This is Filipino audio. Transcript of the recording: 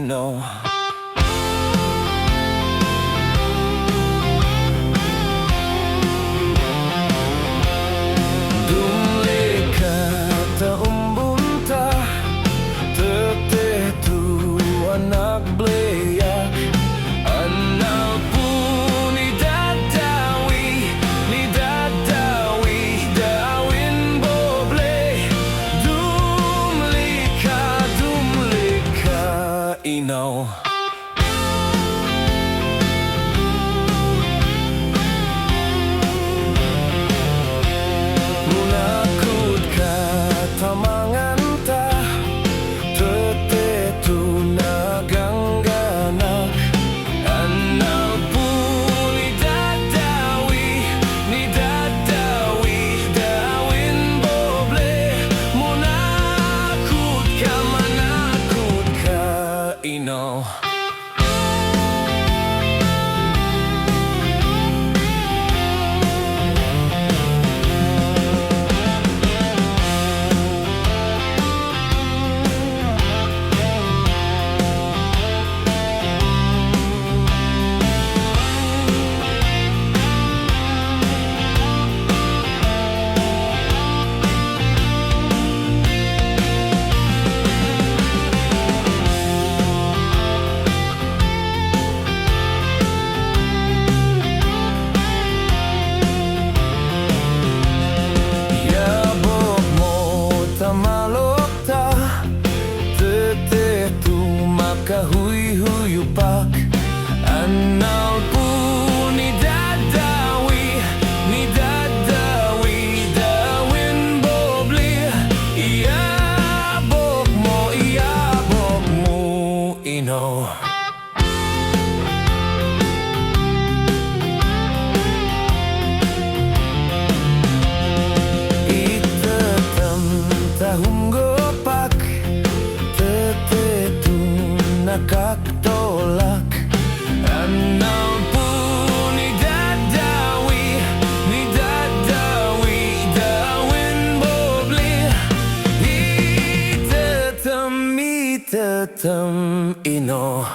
ino. Dumli ka taumbunta, tetetu anak bleyak, anal pun ni dadawi dawin boble. Dumli ka ino. Munakut ka tamanganta, tetetu nagangganak, anal pun ni dadawi dawin boble. Munakut ka ino. Malota, tetetu makahuy-huyupak, anal pun ni dadawi dawin bobli. Iabok mo ino. Tahunggopak, tetetu nakaktolak, anal pun ni dadawi dawin bobli. Itetem ino.